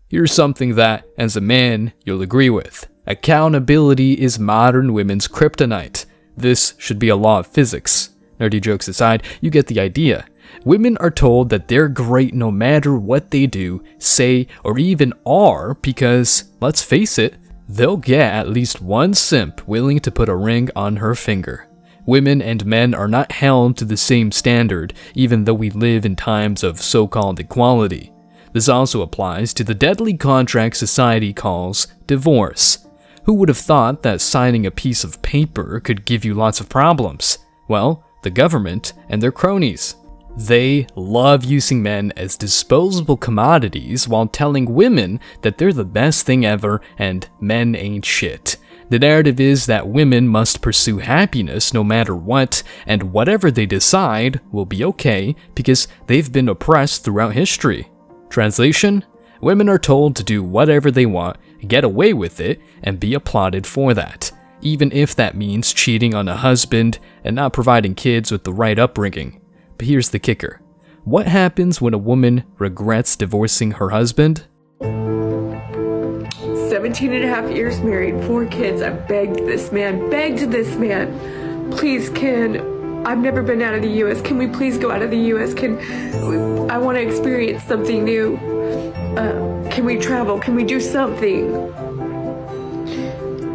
Here's something that, as a man, you'll agree with. Accountability is modern women's kryptonite. This should be a law of physics. Nerdy jokes aside, you get the idea. Women are told that they're great no matter what they do, say, or even are because, let's face it, they'll get at least one simp willing to put a ring on her finger. Women and men are not held to the same standard, even though we live in times of so-called equality. This also applies to the deadly contract society calls divorce. Who would have thought that signing a piece of paper could give you lots of problems? Well, the government and their cronies. They love using men as disposable commodities while telling women that they're the best thing ever and men ain't shit. The narrative is that women must pursue happiness no matter what, and whatever they decide will be okay because they've been oppressed throughout history. Translation? Women are told to do whatever they want, get away with it, and be applauded for that, even if that means cheating on a husband and not providing kids with the right upbringing. But here's the kicker. What happens when a woman regrets divorcing her husband? 17 and a half years married, 4 kids. I begged this man, please, I've never been out of the U.S. Can we please go out of the U.S.? I want to experience something new. Can we travel? Can we do something?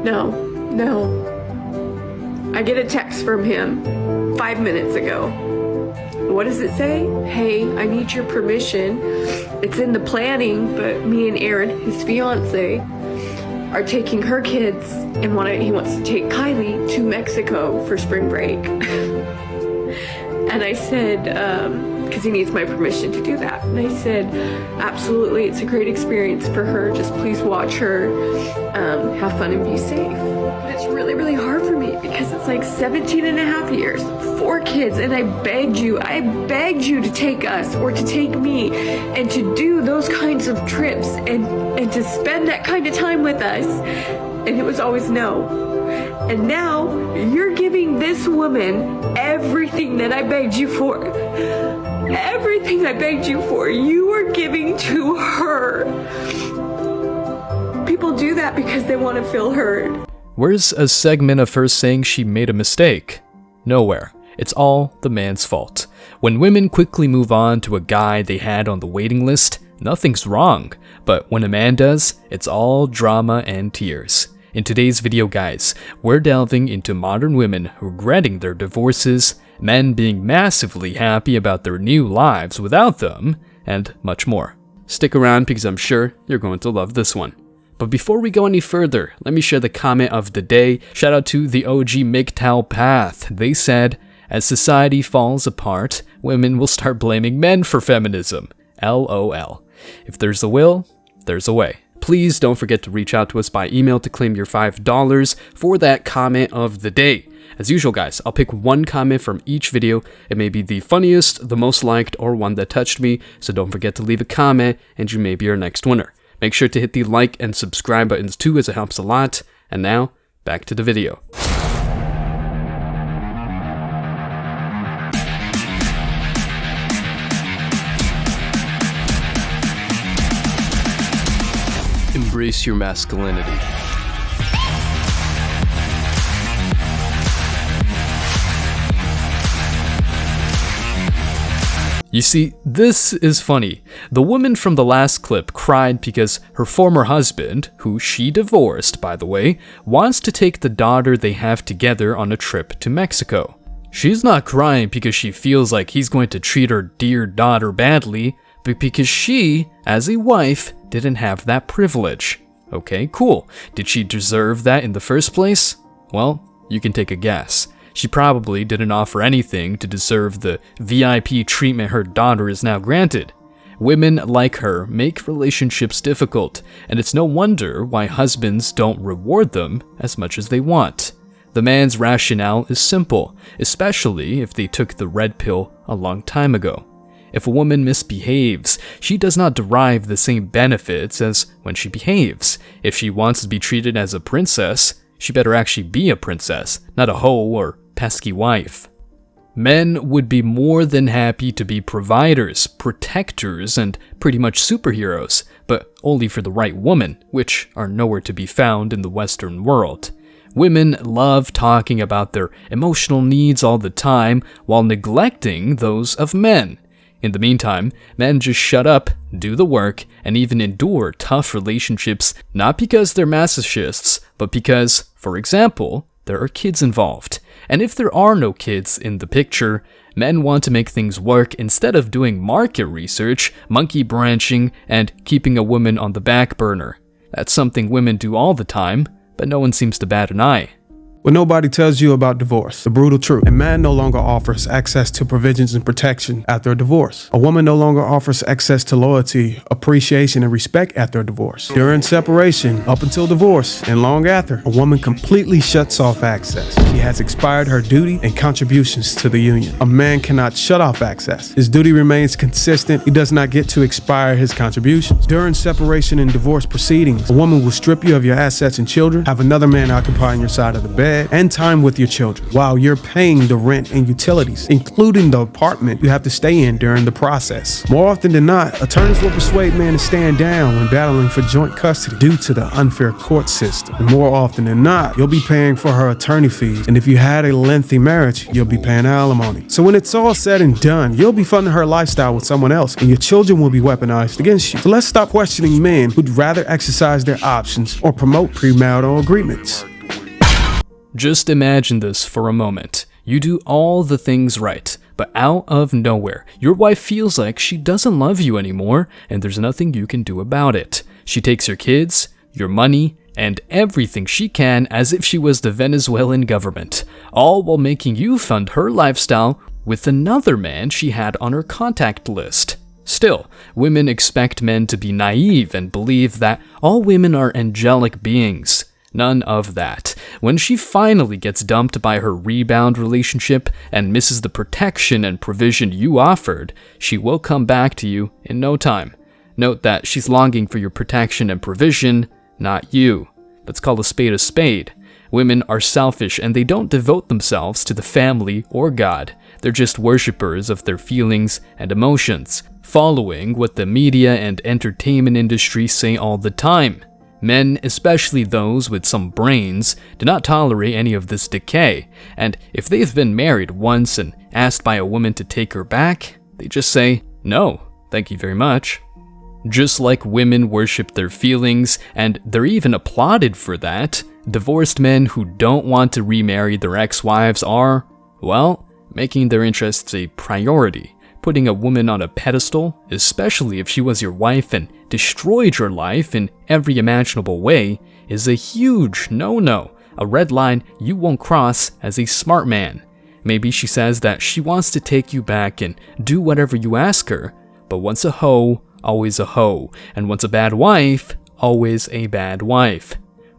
No. I get a text from him 5 minutes ago. What does it say? Hey, I need your permission. It's in the planning, but me and Aaron, his fiance, are taking her kids and he wants to take Kylie to Mexico for spring break. And I said, because he needs my permission to do that. And I said, absolutely, it's a great experience for her. Just please watch her, have fun and be safe. But it's really, really hard for me because it's like 17 and a half years, 4 kids, and I begged you to take us or to take me and to do those kinds of trips and to spend that kind of time with us. And it was always no. And now you're giving this woman everything that I begged you for. Everything I begged you for, you are giving to her. People do that because they want to feel heard. Where's a segment of her saying she made a mistake? Nowhere. It's all the man's fault. When women quickly move on to a guy they had on the waiting list, nothing's wrong. But when a man does, it's all drama and tears. In today's video, guys, we're delving into modern women regretting their divorces, men being massively happy about their new lives without them, and much more. Stick around because I'm sure you're going to love this one. But before we go any further, let me share the comment of the day. Shout out to the OG MGTOW Path. They said, as society falls apart, women will start blaming men for feminism. LOL. If there's a will, there's a way. Please don't forget to reach out to us by email to claim your $5 for that comment of the day. As usual, guys, I'll pick one comment from each video. It may be the funniest, the most liked, or one that touched me, so don't forget to leave a comment and you may be our next winner. Make sure to hit the like and subscribe buttons too, as it helps a lot. And now, back to the video. Embrace your masculinity. You see, this is funny. The woman from the last clip cried because her former husband, who she divorced by the way, wants to take the daughter they have together on a trip to Mexico. She's not crying because she feels like he's going to treat her dear daughter badly, but because she, as a wife, didn't have that privilege. Okay, cool. Did she deserve that in the first place? Well, you can take a guess. She probably didn't offer anything to deserve the VIP treatment her daughter is now granted. Women like her make relationships difficult, and it's no wonder why husbands don't reward them as much as they want. The man's rationale is simple, especially if they took the red pill a long time ago. If a woman misbehaves, she does not derive the same benefits as when she behaves. If she wants to be treated as a princess, she better actually be a princess, not a hoe or pesky wife. Men would be more than happy to be providers, protectors, and pretty much superheroes, but only for the right woman, which are nowhere to be found in the Western world. Women love talking about their emotional needs all the time while neglecting those of men. In the meantime, men just shut up, do the work, and even endure tough relationships, not because they're masochists, but because, for example, there are kids involved. And if there are no kids in the picture, men want to make things work instead of doing market research, monkey branching, and keeping a woman on the back burner. That's something women do all the time, but no one seems to bat an eye. When nobody tells you about divorce, the brutal truth. A man no longer offers access to provisions and protection after a divorce. A woman no longer offers access to loyalty, appreciation, and respect after a divorce. During separation, up until divorce, and long after, a woman completely shuts off access. She has expired her duty and contributions to the union. A man cannot shut off access. His duty remains consistent. He does not get to expire his contributions. During separation and divorce proceedings, a woman will strip you of your assets and children, have another man occupying your side of the bed, and time with your children while you're paying the rent and utilities, including the apartment you have to stay in during the process. More often than not, attorneys will persuade men to stand down when battling for joint custody due to the unfair court system. And more often than not, you'll be paying for her attorney fees, and if you had a lengthy marriage, you'll be paying alimony. So when it's all said and done, you'll be funding her lifestyle with someone else, and your children will be weaponized against you. So let's stop questioning men who'd rather exercise their options or promote premarital agreements. Just imagine this for a moment. You do all the things right, but out of nowhere, your wife feels like she doesn't love you anymore, and there's nothing you can do about it. She takes your kids, your money, and everything she can as if she was the Venezuelan government, all while making you fund her lifestyle with another man she had on her contact list. Still, women expect men to be naive and believe that all women are angelic beings. None of that. When she finally gets dumped by her rebound relationship and misses the protection and provision you offered, she will come back to you in no time. Note that she's longing for your protection and provision, not you. Let's call a spade a spade. Women are selfish and they don't devote themselves to the family or God. They're just worshippers of their feelings and emotions, following what the media and entertainment industry say all the time. Men, especially those with some brains, do not tolerate any of this decay, and if they've been married once and asked by a woman to take her back, they just say, "No, thank you very much." Just like women worship their feelings, and they're even applauded for that, divorced men who don't want to remarry their ex-wives are, well, making their interests a priority. Putting a woman on a pedestal, especially if she was your wife and destroyed your life in every imaginable way, is a huge no-no, a red line you won't cross as a smart man. Maybe she says that she wants to take you back and do whatever you ask her, but once a hoe, always a hoe, and once a bad wife, always a bad wife.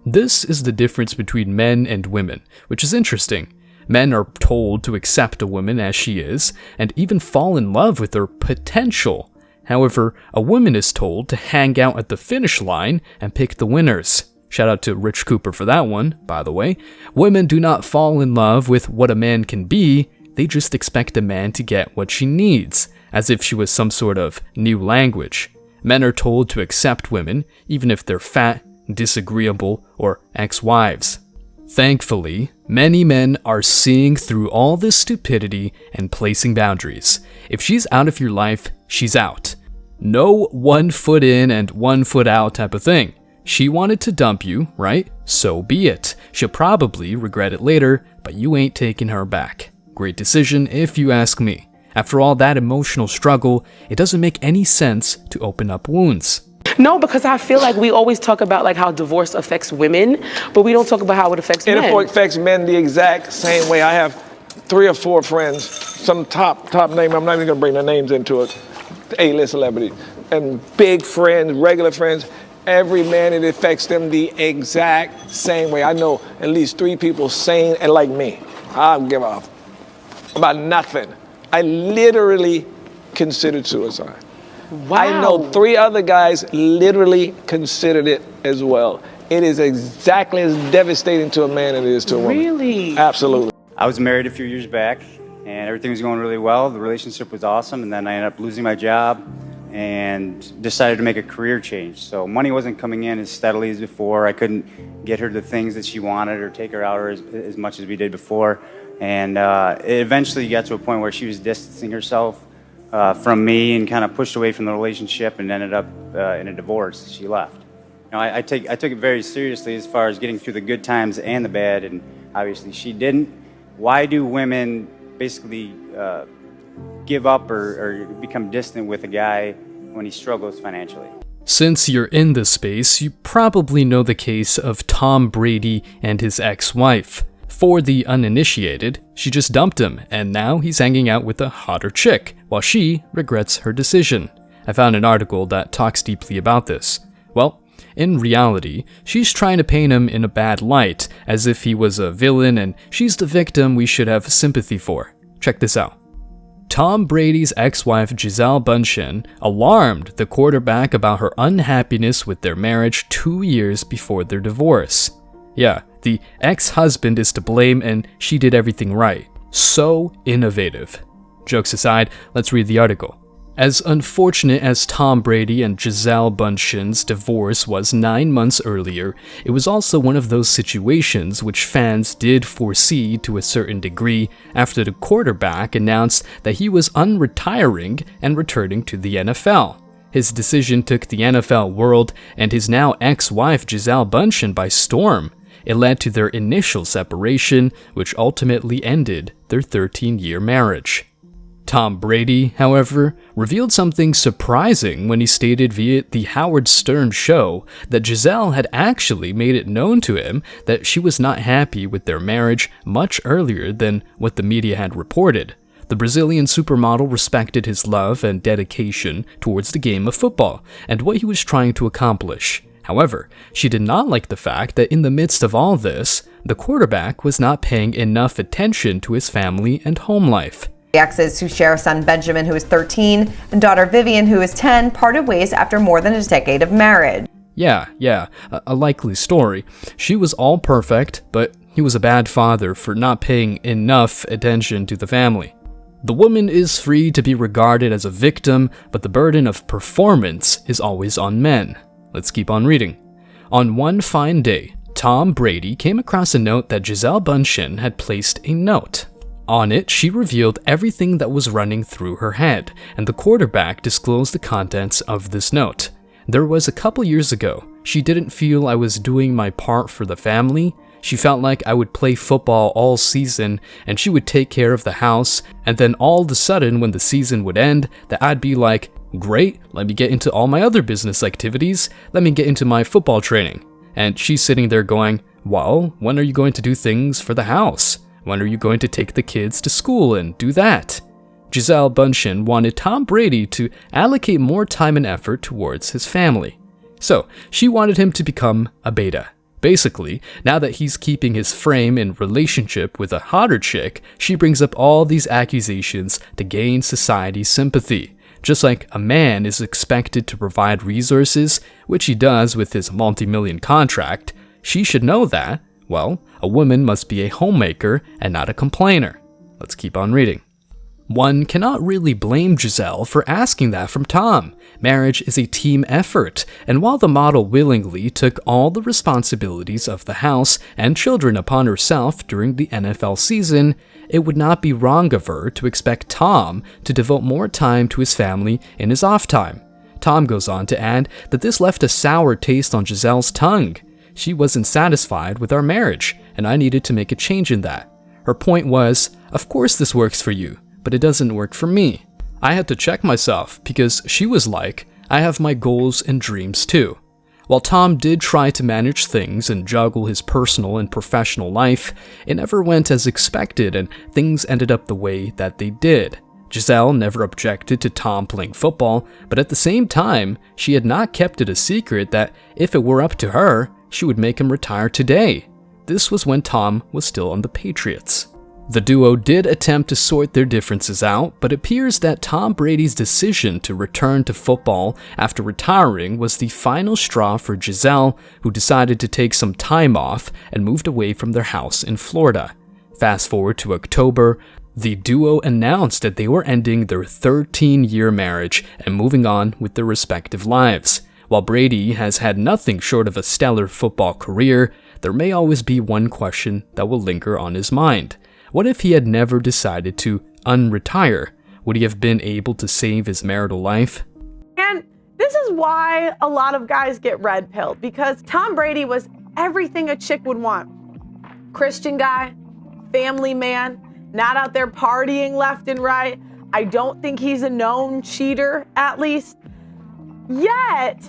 This is the difference between men and women, which is interesting. Men are told to accept a woman as she is, and even fall in love with her potential. However, a woman is told to hang out at the finish line and pick the winners. Shout out to Rich Cooper for that one, by the way. Women do not fall in love with what a man can be, they just expect a man to get what she needs, as if she was some sort of new language. Men are told to accept women, even if they're fat, disagreeable, or ex-wives. Thankfully, many men are seeing through all this stupidity and placing boundaries. If she's out of your life, she's out. No 1 foot in and 1 foot out type of thing. She wanted to dump you, right? So be it. She'll probably regret it later, but you ain't taking her back. Great decision if you ask me. After all that emotional struggle, it doesn't make any sense to open up wounds. No, because I feel like we always talk about like how divorce affects women, but we don't talk about how it affects men. It affects men the exact same way. I have 3 or 4 friends, some top name, I'm not even gonna bring their names into it, A-list celebrities, and big friends, regular friends. Every man, it affects them the exact same way. I know at least 3 people sane and like me. I don't give a about nothing. I literally considered suicide. Wow. I know 3 other guys literally considered it as well. It is exactly as devastating to a man as it is to a woman. Really? Absolutely. I was married a few years back, and everything was going really well. The relationship was awesome, and then I ended up losing my job and decided to make a career change. So money wasn't coming in as steadily as before. I couldn't get her the things that she wanted or take her out as much as we did before. And it eventually got to a point where she was distancing herself from me and kind of pushed away from the relationship and ended up in a divorce. She left. You know, I took it very seriously as far as getting through the good times and the bad, and obviously she didn't. Why do women basically give up or become distant with a guy when he struggles financially? Since you're in this space, you probably know the case of Tom Brady and his ex-wife. For the uninitiated, she just dumped him, and now he's hanging out with a hotter chick, while she regrets her decision. I found an article that talks deeply about this. Well, in reality, she's trying to paint him in a bad light, as if he was a villain and she's the victim we should have sympathy for. Check this out. Tom Brady's ex-wife Gisele Bündchen alarmed the quarterback about her unhappiness with their marriage 2 years before their divorce. Yeah, the ex-husband is to blame and she did everything right. So innovative. Jokes aside, let's read the article. As unfortunate as Tom Brady and Gisele Bündchen's divorce was 9 months earlier, it was also one of those situations which fans did foresee to a certain degree after the quarterback announced that he was unretiring and returning to the NFL. His decision took the NFL world and his now ex-wife Gisele Bündchen by storm. It led to their initial separation, which ultimately ended their 13-year marriage. Tom Brady, however, revealed something surprising when he stated via the Howard Stern show that Gisele had actually made it known to him that she was not happy with their marriage much earlier than what the media had reported. The Brazilian supermodel respected his love and dedication towards the game of football and what he was trying to accomplish. However, she did not like the fact that in the midst of all this, the quarterback was not paying enough attention to his family and home life. The exes, who share a son Benjamin, who is 13, and daughter Vivian, who is 10, parted ways after more than a decade of marriage. Yeah, a likely story. She was all perfect, but he was a bad father for not paying enough attention to the family. The woman is free to be regarded as a victim, but the burden of performance is always on men. Let's keep on reading. On one fine day, Tom Brady came across a note that Gisele Bündchen had placed a note. On it, she revealed everything that was running through her head, and the quarterback disclosed the contents of this note. There was a couple years ago. She didn't feel I was doing my part for the family. She felt like I would play football all season, and she would take care of the house, and then all of a sudden when the season would end, that I'd be like, great, let me get into all my other business activities, let me get into my football training. And she's sitting there going, well, when are you going to do things for the house? When are you going to take the kids to school and do that? Gisele Bündchen wanted Tom Brady to allocate more time and effort towards his family. So, she wanted him to become a beta. Basically, now that he's keeping his frame in relationship with a hotter chick, she brings up all these accusations to gain society's sympathy. Just like a man is expected to provide resources, which he does with his multi-million contract, she should know that, well, a woman must be a homemaker and not a complainer. Let's keep on reading. One cannot really blame Gisele for asking that from Tom. Marriage is a team effort, and while the model willingly took all the responsibilities of the house and children upon herself during the NFL season, it would not be wrong of her to expect Tom to devote more time to his family in his off time. Tom goes on to add that this left a sour taste on Gisele's tongue. She wasn't satisfied with our marriage, and I needed to make a change in that. Her point was, of course this works for you, but it doesn't work for me. I had to check myself because she was like, I have my goals and dreams too. While Tom did try to manage things and juggle his personal and professional life, it never went as expected and things ended up the way that they did. Gisele never objected to Tom playing football, but at the same time, she had not kept it a secret that if it were up to her, she would make him retire today. This was when Tom was still on the Patriots. The duo did attempt to sort their differences out, but it appears that Tom Brady's decision to return to football after retiring was the final straw for Gisele, who decided to take some time off and moved away from their house in Florida. Fast forward to October, the duo announced that they were ending their 13-year marriage and moving on with their respective lives. While Brady has had nothing short of a stellar football career, there may always be one question that will linger on his mind. What if he had never decided to unretire? Would he have been able to save his marital life? And this is why a lot of guys get red pilled, because Tom Brady was everything a chick would want. Christian guy, family man, not out there partying left and right. I don't think he's a known cheater, at least. Yet,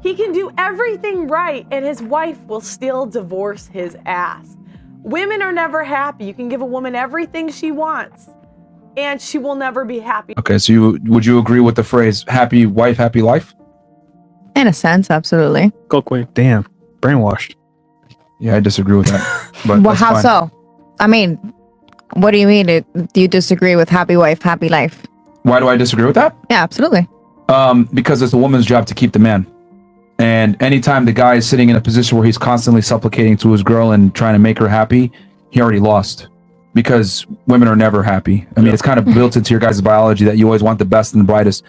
he can do everything right and his wife will still divorce his ass. Women are never happy. You can give a woman everything she wants and she will never be happy. Okay, so would you agree with the phrase happy wife, happy life? In a sense, absolutely. Go quick. Damn. Brainwashed. Yeah, I disagree with that. But Well, that's how fine. so? I mean, what do you mean? Do you disagree with happy wife, happy life? Why do I disagree with that? Yeah, absolutely. Because it's the woman's job to keep the man. And anytime the guy is sitting in a position where he's constantly supplicating to his girl and trying to make her happy, he already lost. Because women are never happy. I mean, it's kind of built into your guys' biology that you always want the best and the brightest,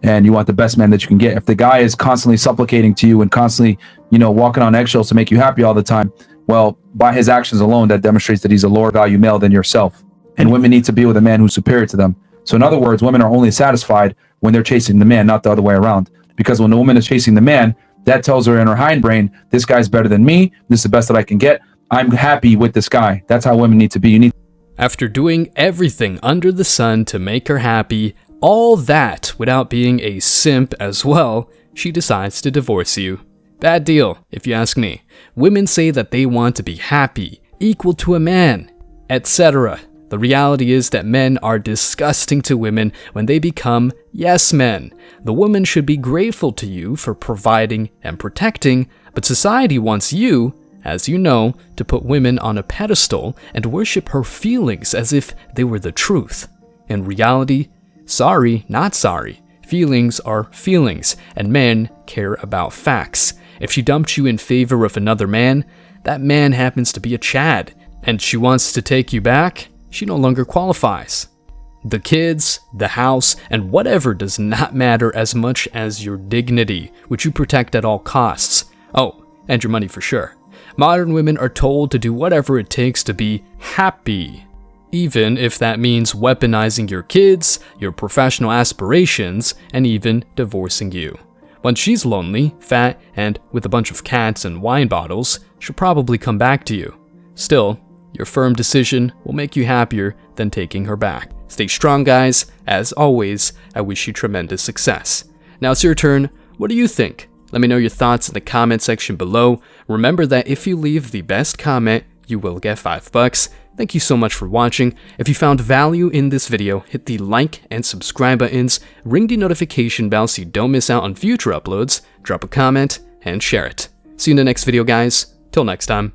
and you want the best man that you can get. If the guy is constantly supplicating to you and constantly, walking on eggshells to make you happy all the time, well, by his actions alone, that demonstrates that he's a lower value male than yourself. And women need to be with a man who's superior to them. So in other words, women are only satisfied when they're chasing the man, not the other way around. Because when the woman is chasing the man, that tells her in her hindbrain, this guy's better than me. This is the best that I can get. I'm happy with this guy. That's how women need to be. After doing everything under the sun to make her happy, all that without being a simp as well, she decides to divorce you. Bad deal, if you ask me. Women say that they want to be happy, equal to a man, etc. The reality is that men are disgusting to women when they become yes men. The woman should be grateful to you for providing and protecting, but society wants you, as you know, to put women on a pedestal and worship her feelings as if they were the truth. In reality, sorry, not sorry. Feelings are feelings, and men care about facts. If she dumped you in favor of another man, that man happens to be a Chad, and she wants to take you back, she no longer qualifies. The kids, the house, and whatever does not matter as much as your dignity, which you protect at all costs. Oh, and your money for sure. Modern women are told to do whatever it takes to be happy, even if that means weaponizing your kids, your professional aspirations, and even divorcing you. Once she's lonely, fat, and with a bunch of cats and wine bottles, she'll probably come back to you. Still, your firm decision will make you happier than taking her back. Stay strong, guys. As always, I wish you tremendous success. Now it's your turn. What do you think? Let me know your thoughts in the comment section below. Remember that if you leave the best comment, you will get $5. Thank you so much for watching. If you found value in this video, hit the like and subscribe buttons, ring the notification bell so you don't miss out on future uploads, drop a comment, and share it. See you in the next video, guys. Till next time.